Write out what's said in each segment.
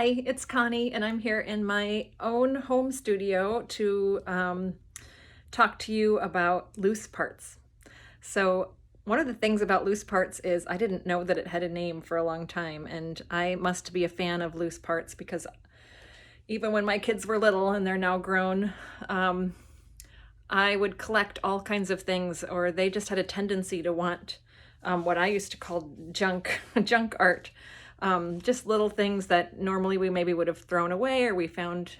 Hi, it's Connie, and I'm here in my own home studio to talk to you about loose parts. So, one of the things about loose parts is I didn't know that it had a name for a long time, and I must be a fan of loose parts because even when my kids were little and they're now grown, um, I would collect all kinds of things, or they just had a tendency to want what I used to call junk, junk art. Just little things that normally we maybe would have thrown away or we found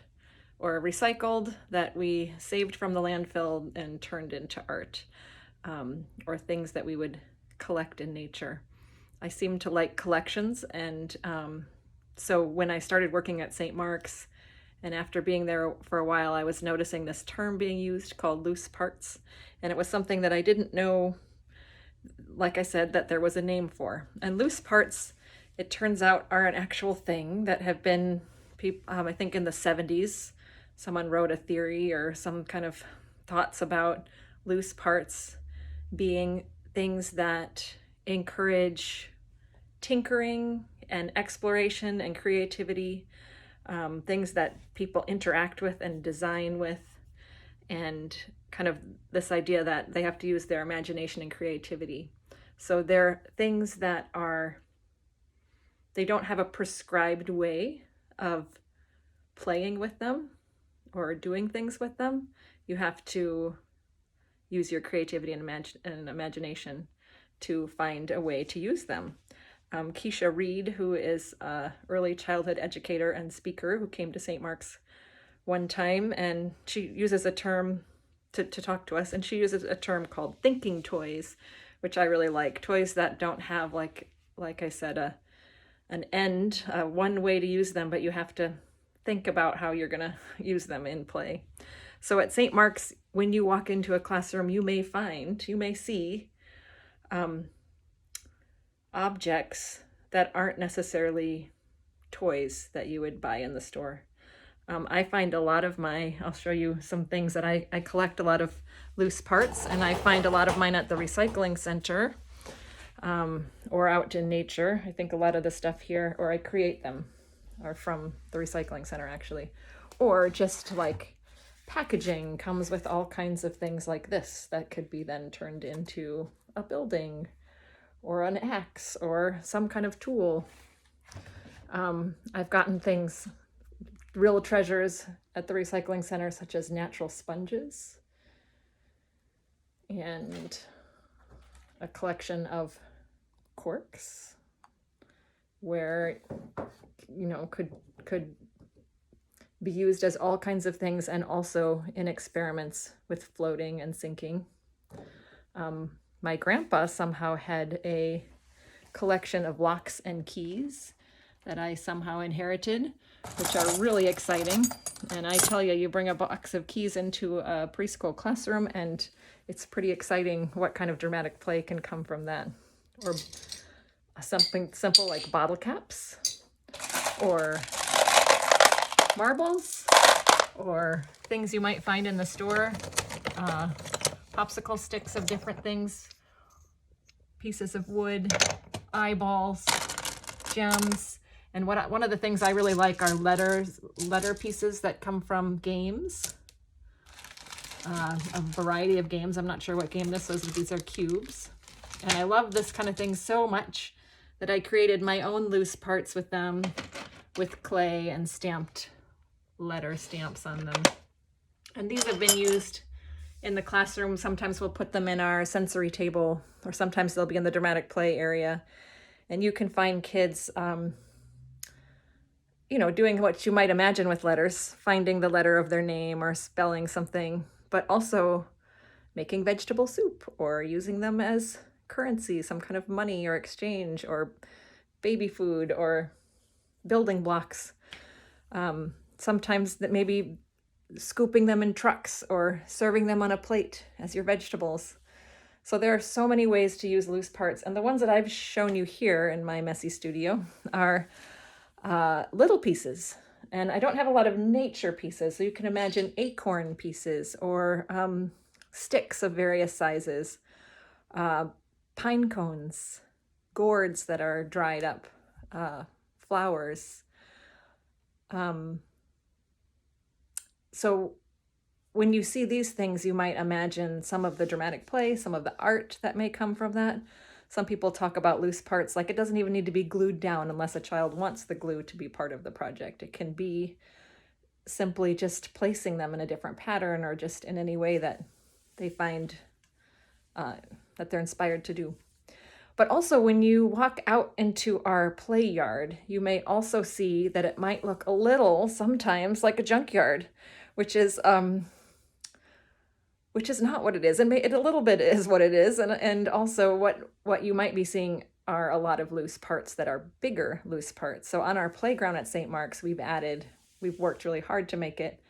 or recycled that we saved from the landfill and turned into art, or things that we would collect in nature. I seem to like collections, and so when I started working at St. Mark's, and after being there for a while, I was noticing this term being used called loose parts. And it was something that I didn't know, like I said, that there was a name for. And loose parts, it turns out, are an actual thing that have been, I think in the 70s, someone wrote a theory or some kind of thoughts about loose parts being things that encourage tinkering and exploration and creativity, things that people interact with and design with, and kind of this idea that they have to use their imagination and creativity. So they're things that they don't have a prescribed way of playing with them or doing things with them. You have to use your creativity and imagination to find a way to use them. Keisha Reed, who is an early childhood educator and speaker who came to St. Mark's one time, and she uses a term to talk to us, and she uses a term called thinking toys, which I really like. Toys that don't have, like I said, an end, one way to use them, but you have to think about how you're going to use them in play. So at St. Mark's, when you walk into a classroom, you may see objects that aren't necessarily toys that you would buy in the store. I find a lot of I'll show you some things that I collect a lot of loose parts, and I find a lot of mine at the recycling center, or out in nature. I think a lot of the stuff here, or I create them, are from the recycling center actually, or just like packaging comes with all kinds of things like this that could be then turned into a building or an axe or some kind of tool. I've gotten things, real treasures at the recycling center, such as natural sponges and a collection of corks where, could be used as all kinds of things, and also in experiments with floating and sinking. My grandpa somehow had a collection of locks and keys that I somehow inherited, which are really exciting. And I tell you, you bring a box of keys into a preschool classroom, and it's pretty exciting what kind of dramatic play can come from that. Or something simple like bottle caps, or marbles, or things you might find in the store, popsicle sticks of different things, pieces of wood, eyeballs, gems. And one of the things I really like are letter pieces that come from games, a variety of games. I'm not sure what game this is, but these are cubes. And I love this kind of thing so much that I created my own loose parts with them, with clay, and stamped letter stamps on them. And these have been used in the classroom. Sometimes we'll put them in our sensory table, or sometimes they'll be in the dramatic play area. And you can find kids, doing what you might imagine with letters, finding the letter of their name or spelling something, but also making vegetable soup or using them as currency, some kind of money or exchange, or baby food, or building blocks. Sometimes that maybe scooping them in trucks or serving them on a plate as your vegetables. So there are so many ways to use loose parts, and the ones that I've shown you here in my messy studio are little pieces. And I don't have a lot of nature pieces, so you can imagine acorn pieces, or sticks of various sizes, pine cones, gourds that are dried up, flowers, So when you see these things, you might imagine some of the dramatic play, some of the art that may come from that. Some people talk about loose parts like it doesn't even need to be glued down unless a child wants the glue to be part of the project. It can be simply just placing them in a different pattern or just in any way that they find that they're inspired to do. But also when you walk out into our play yard, you may also see that it might look a little sometimes like a junkyard, which is not what it is. And it a little bit is what it is. And also what you might be seeing are a lot of loose parts that are bigger loose parts. So on our playground at St. Mark's, we've worked really hard to make it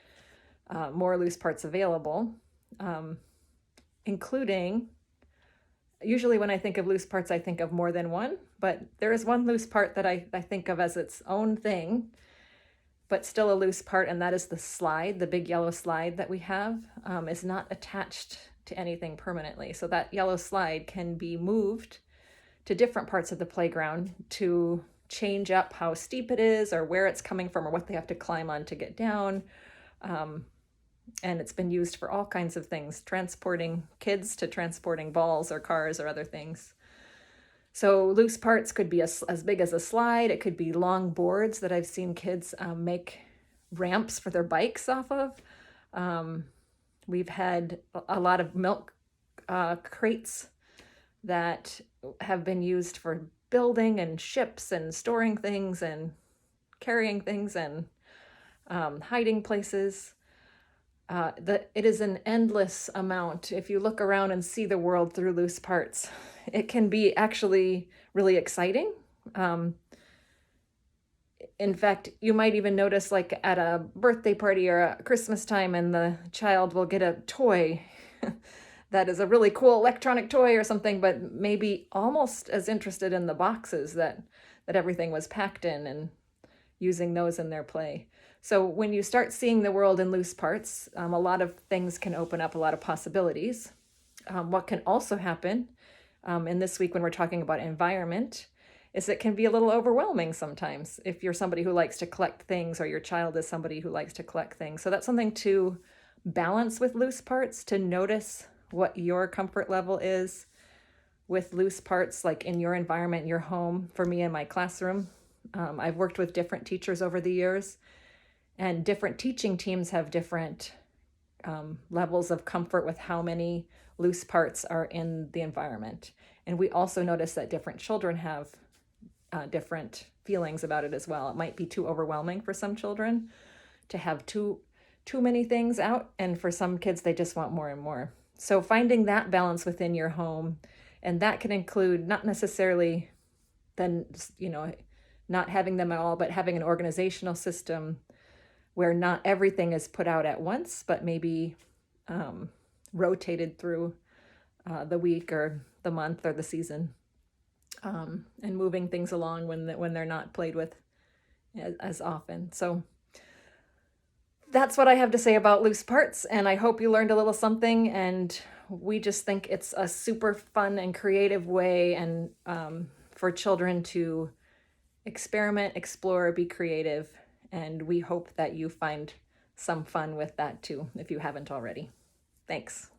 more loose parts available, including, usually when I think of loose parts, I think of more than one, but there is one loose part that I think of as its own thing, but still a loose part, and that is the slide. The big yellow slide that we have is not attached to anything permanently. So that yellow slide can be moved to different parts of the playground to change up how steep it is or where it's coming from or what they have to climb on to get down. And it's been used for all kinds of things, transporting kids to transporting balls or cars or other things. So loose parts could be as big as a slide. It could be long boards that I've seen kids make ramps for their bikes off of. We've had a lot of milk crates that have been used for building and ships and storing things and carrying things and hiding places. It is an endless amount. If you look around and see the world through loose parts, it can be actually really exciting. In fact, you might even notice like at a birthday party or a Christmas time and the child will get a toy that is a really cool electronic toy or something, but maybe almost as interested in the boxes that everything was packed in and using those in their play. So when you start seeing the world in loose parts, a lot of things can open up, a lot of possibilities. What can also happen in this week when we're talking about environment is it can be a little overwhelming sometimes if you're somebody who likes to collect things or your child is somebody who likes to collect things. So that's something to balance with loose parts, to notice what your comfort level is with loose parts, like in your environment, your home. For me in my classroom, I've worked with different teachers over the years, and different teaching teams have different levels of comfort with how many loose parts are in the environment. And we also notice that different children have different feelings about it as well. It might be too overwhelming for some children to have too many things out, and for some kids, they just want more and more. So finding that balance within your home, and that can include not necessarily then, not having them at all, but having an organizational system where not everything is put out at once, but maybe rotated through the week or the month or the season, and moving things along when they're not played with as often. So that's what I have to say about loose parts, and I hope you learned a little something, and we just think it's a super fun and creative way and for children to experiment, explore, be creative, and we hope that you find some fun with that too, if you haven't already. Thanks.